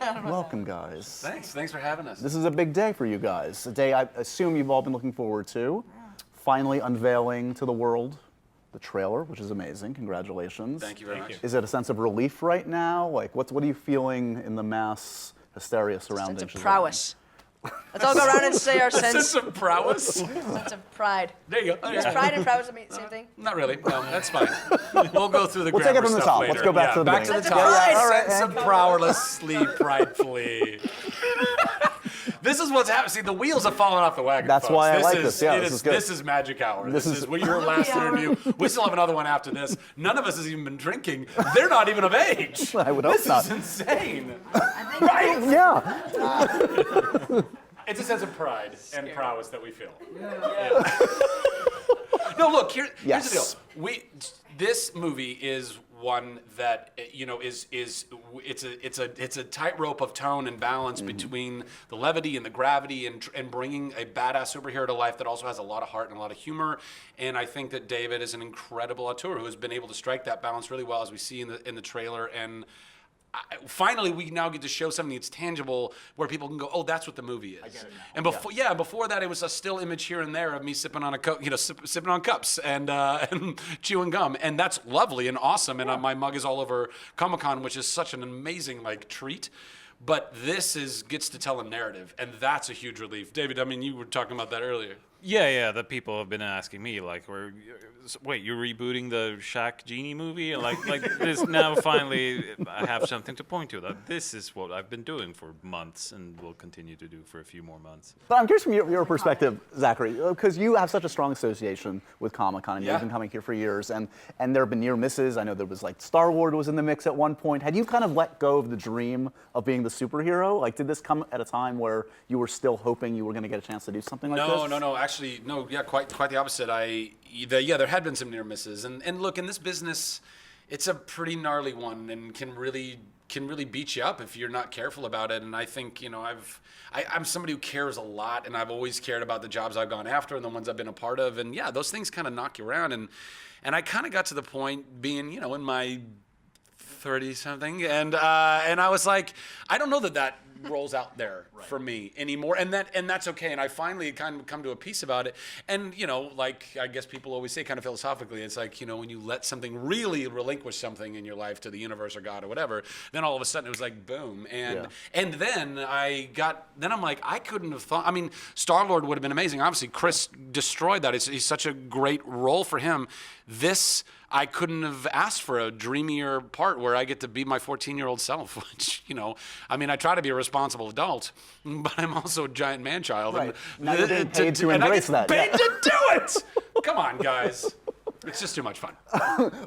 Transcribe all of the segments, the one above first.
Welcome, guys. Thanks for having us. This is a big day for you guys. A day I assume you've all been looking forward to. Finally unveiling to the world the trailer, which is amazing. Congratulations. Thank you very much. Is it a sense of relief right now? Like, what are you feeling in the mass hysteria surrounding Sense of Shazam? prowess. Let's all go around and say our Sense of prowess? sense of pride. There you go. Is pride and prowess the same thing? Not really. No, that's fine. We'll go through the We'll take grammar it from the stuff top. later. Let's go back to the back to the beginning. top. Yeah, yeah, all right, Sense of powerlessly, pridefully. This is what's happening. See, the wheels have fallen off the wagon. That's folks. why I like this. Yeah, this is good. This is magic hour. This This is- is what your last interview. We still have another one after this. None of us has even been drinking. They're not even of age. I would hope this not. is insane. Yeah. It's a sense of pride and prowess that we feel. Yeah. No, look, here's Yes. the deal. This movie is one that it's a tightrope of tone and balance between the levity and the gravity and bringing a badass superhero to life that also has a lot of heart and a lot of humor. And I think that David is an incredible auteur who has been able to strike that balance really well, as we see in the trailer. And finally, we now get to show something that's tangible, where people can go, "Oh, that's what the movie is." I get it now. And before that, it was a still image here and there of me sipping on sipping on cups and chewing gum, and that's lovely and awesome. And my mug is all over Comic-Con, which is such an amazing treat. But this gets to tell a narrative, and that's a huge relief. David, I mean, you were talking about that earlier. Yeah, the people have been asking me, wait, you're rebooting the Shaq Genie movie? Like this now finally I have something to point to. That this is what I've been doing for months and will continue to do for a few more months. But I'm curious from your perspective, Zachary, because you have such a strong association with Comic-Con, and you've been coming here for years, and there have been near misses. I know there was Star-Lord was in the mix at one point. Had you kind of let go of the dream of being the superhero? Like, did this come at a time where you were still hoping you were going to get a chance to do something like this? No. Actually, no. Yeah, quite the opposite. There had been some near misses, and look, in this business, it's a pretty gnarly one, and can really beat you up if you're not careful about it. And I think I'm somebody who cares a lot, and I've always cared about the jobs I've gone after and the ones I've been a part of, and those things kind of knock you around. And I kind of got to the point being in my 30 something, and I was like, I don't know that rolls out there for me anymore, and that's okay. And I finally kind of come to a peace about it. And I guess people always say, kind of philosophically, it's like, when you let something really relinquish something in your life to the universe or God or whatever, then all of a sudden it was like boom. And then I'm like, I couldn't have thought. I mean, Star-Lord would have been amazing. Obviously, Chris destroyed that. He's such a great role for him. This, I couldn't have asked for a dreamier part where I get to be my 14-year-old self, which, I try to be a responsible adult, but I'm also a giant man-child. Right. And Now you're getting paid to embrace that. Paid to do it! Come on, guys. It's just too much fun.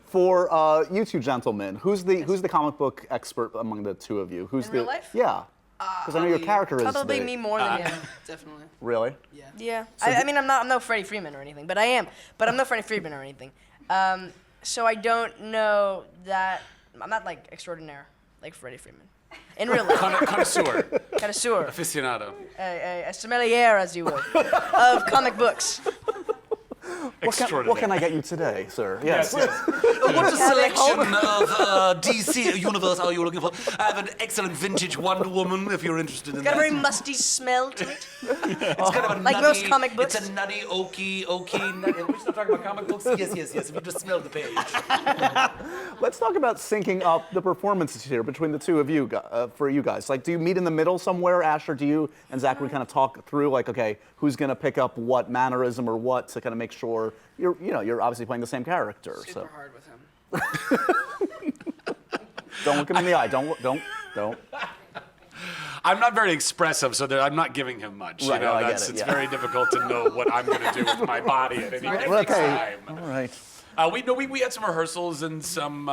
For you two gentlemen, who's the comic book expert among the two of you? Who's In the real life? Yeah. Because I know your character is Probably me more than him. Definitely. Really? Yeah. I'm no Freddie Freeman or anything, but I am. But I'm no Freddie Freeman or anything. So I don't know that. I'm not extraordinaire like Freddie Freeman. In real life. Connoisseur. Connoisseur. Aficionado. A sommelier, as you would, of comic books. What can I get you today, sir? Yes. What a selection of DC Universe are you looking for? I have an excellent vintage Wonder Woman, if you're interested in Got a that. very musty smell to it. It's kind of a Like nutty, most comic books. It's a nutty, oaky. Nutty. Are we still talking about comic books? Yes. If you just smell the page. Let's talk about syncing up the performances here between the two of you, for you guys. Do you meet in the middle somewhere, Asher? Do you and Zachary kind of talk through, okay, who's going to pick up what mannerism or what to kind of make sure you're obviously playing the same character? Super hard with him. Don't look him in the eye. Don't. I'm not very expressive, so I'm not giving him much. Right, I get it, It's very difficult to know what I'm going to do with my body at any given Okay. time. All right. We had some rehearsals and some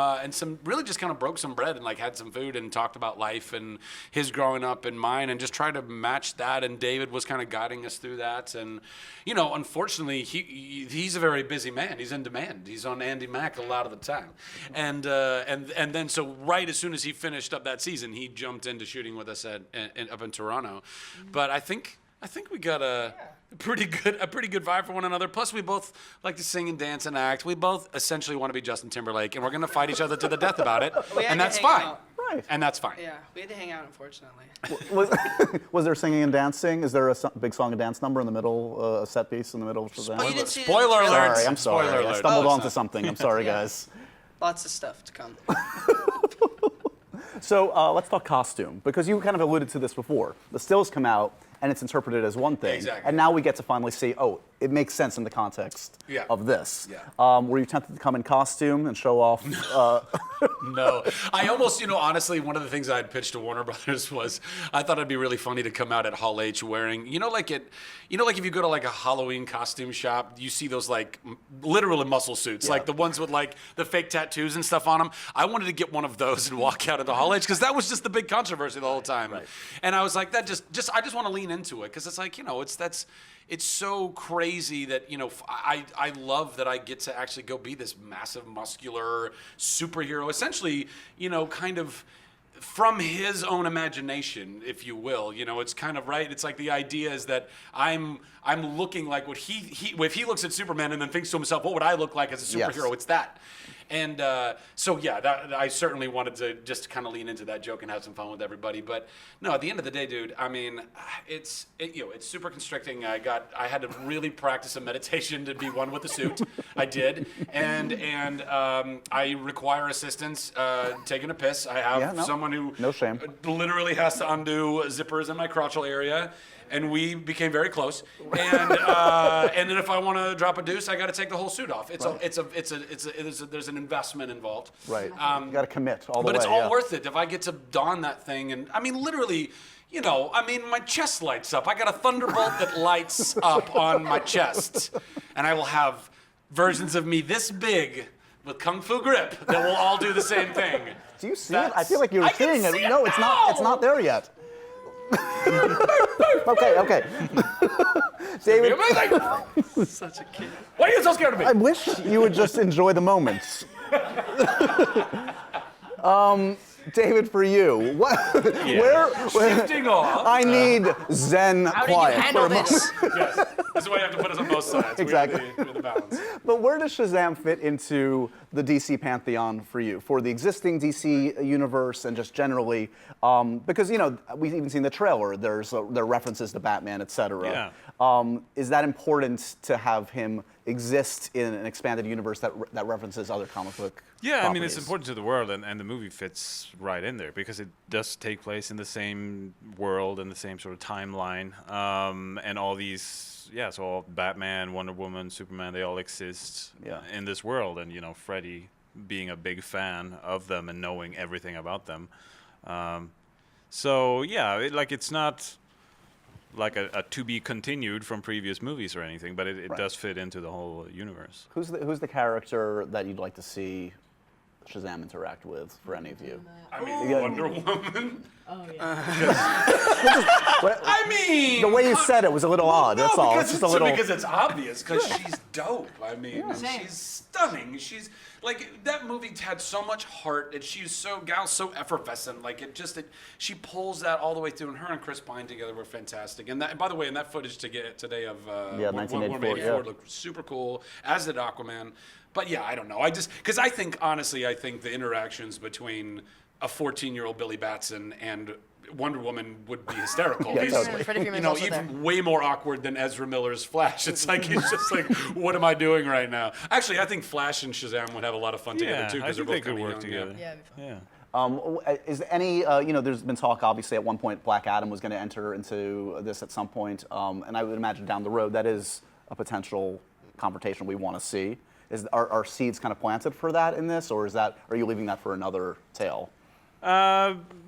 really just kind of broke some bread and had some food and talked about life and his growing up and mine and just tried to match that. And David was kind of guiding us through that. And unfortunately, he's a very busy man. He's in demand. He's on Andy Mack a lot of the time. And then so right as soon as he finished up that season, he jumped into shooting with us up in Toronto. But I think we got a pretty good vibe for one another. Plus, we both like to sing and dance and act. We both essentially want to be Justin Timberlake, and we're gonna fight each other to the death about it, and that's fine. right. And that's fine. Yeah, we had to hang out, unfortunately. Was, was there singing and dancing? Is there a big song and dance number in the middle, a set piece in the middle of Shazam? Oh, you didn't see the Spoiler trailer? alert. Sorry, I'm sorry. Spoiler I alert. stumbled Oh, onto it's something. I'm sorry, Yeah. guys. Lots of stuff to come. So let's talk costume, because you kind of alluded to this before. The stills come out, and it's interpreted as one thing. Exactly. And now we get to finally see, oh, it makes sense in the context Yeah. of this. Yeah. Were you tempted to come in costume and show off? No, I almost, honestly, one of the things I had pitched to Warner Brothers was I thought it'd be really funny to come out at Hall H wearing, like if you go to like a Halloween costume shop, you see those like literal muscle suits, like the ones with like the fake tattoos and stuff on them. I wanted to get one of those and walk out at the Hall H because that was just the big controversy the whole time. Right. And I was like, I just want to lean into it because it's like, it's so crazy that, I love that I get to actually go be this massive, muscular superhero, essentially, kind of from his own imagination, if you will. It's kind of right. It's like the idea is that I'm looking like what if he looks at Superman and then thinks to himself, what would I look like as a superhero? Yes. It's that. And so yeah, that I certainly wanted to just kind of lean into that joke and have some fun with everybody. But no, at the end of the day, dude, I mean, it's super constricting. I had to really practice a meditation to be one with the suit. I did, and I require assistance taking a piss. I have someone who no shame. literally has to undo zippers in my crotchal area. And we became very close. And then if I want to drop a deuce, I got to take the whole suit off. There's an investment involved. Right. You got to commit all the way. But it's all worth it if I get to don that thing. And I mean, literally, my chest lights up. I got a thunderbolt that lights up on my chest, and I will have versions of me this big with kung fu grip that will all do the same thing. Do you see it? I feel like you're seeing it. No, it's now! not. It's not there yet. Okay. David, Such a kid. Why are you so scared of me? I wish you would just enjoy the moments. David, for you, where Shifting off. I need Zen How quiet did you handle for a moment. this? Yes, this is why you have to put us on both sides. Exactly. We have the balance. But where does Shazam fit into the DC pantheon for you, for the existing DC universe and just generally? Because we've even seen the trailer. There are references to Batman, etc. Yeah. Is that important to have him exist in an expanded universe that references other comic book? Yeah, I mean, it's properties? important to the world, and the movie fits right in there because it does take place in the same world and the same sort of timeline, and all these, so Batman, Wonder Woman, Superman, they all exist in this world, and Freddy being a big fan of them and knowing everything about them. It's not like a to be continued from previous movies or anything, but it does fit into the whole universe. Who's the character that you'd like to see Shazam interact with for any of you? I mean, Yeah. Wonder Woman. Oh yeah. I mean, The way you said it was a little odd. That's all. It's just a little. because it's obvious. Because she's dope. I mean, and Same. she's stunning. She's like that movie had so much heart, and she's so effervescent. Like she pulls that all the way through. And her and Chris Pine together were fantastic. And that, by the way, in that footage today of Wonder 1984, Woman looked super cool. As did Aquaman. But yeah, I don't know. Because I think the interactions between a 14-year-old Billy Batson and Wonder Woman would be hysterical. Yeah, He's, totally. Freddie Freeman's also even there. way more awkward than Ezra Miller's Flash. It's like he's just like, what am I doing right now? Actually, I think Flash and Shazam would have a lot of fun together too I because they're think both they could kind work of young. together. Yeah, it'd be fun. Yeah. Is any, there's been talk, obviously, at one point, Black Adam was going to enter into this at some point, and I would imagine down the road that is a potential confrontation we want to see. Are seeds kind of planted for that in this, or are you leaving that for another tale?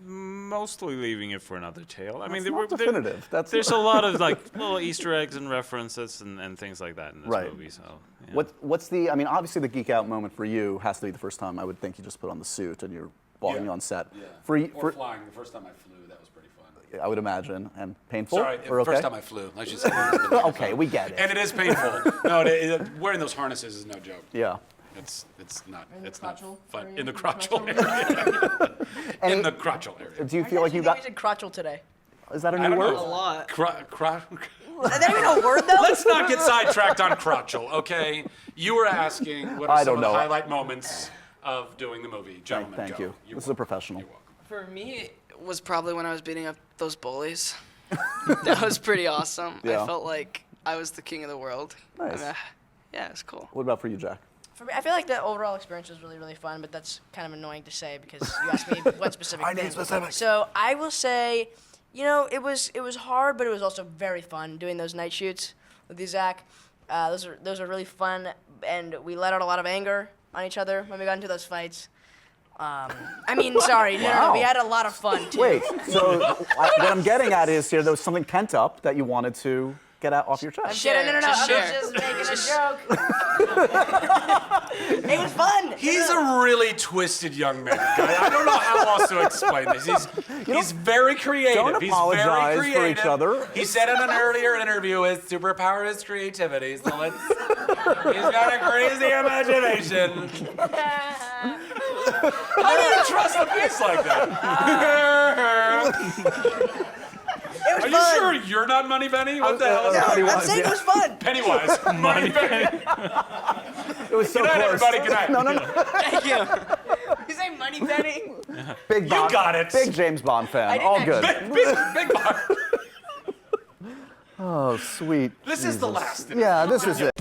Mostly leaving it for another tale. I mean, That's not definitive. there's a lot of like little Easter eggs and references and things like that in this Right. movie. So yeah. What's the? I mean, obviously, the geek out moment for you has to be the first time I would think you just put on the suit and you're walking Yeah. on set. Yeah. For flying. The first time I flew, that was pretty fun. I would imagine, and painful. Sorry, or okay? first time I flew. I should say. Okay, we get it. And it is painful. No, wearing those harnesses is no joke. Yeah. It's not In the it's not crotchal fun area? in the In the crotchal crotchal area. In the crotchal area. Do you feel like you I got? said crotchal today. Is that a I new don't word? A know. lot. Is that even a word though? Let's not get sidetracked on crotchal, okay? You were asking what are I some don't of the know. highlight moments of doing the movie, gentlemen. Thank go. you. You're This is a welcome. professional. You're welcome. For me, it was probably when I was beating up those bullies. That was pretty awesome. Yeah. I felt like I was the king of the world. Nice. Yeah, it's cool. What about for you, Jack? For me, I feel like the overall experience was really, really fun, but that's kind of annoying to say because you asked me one specific thing. So I will say, it was hard, but it was also very fun doing those night shoots with you, Zach. Those are really fun, and we let out a lot of anger on each other when we got into those fights. Sorry, no, Wow. we had a lot of fun too. Wait, so what I'm getting at is here there was something pent up that you wanted to get out off your chest. Share, No, just I'm share. just making a joke. It was fun. He's a really twisted young man. I don't know how else to explain this. He's very creative. Don't He's apologize very for creative. each other. He said in an earlier interview his superpower is creativity. So he's got a crazy imagination. How do you trust a piece like that? It was Are you fun. sure you're not Moneypenny? What the hell is Yeah, Moneypenny? I'm saying it was fun. Pennywise. Moneypenny. It was so Good night, close. everybody. Good night. No. Thank you. You say money penny? Big Bond, got it. Big James Bond fan. didn't All actually- good. Big bar. Oh, sweet. This is the Jesus. last. Yeah, this is it.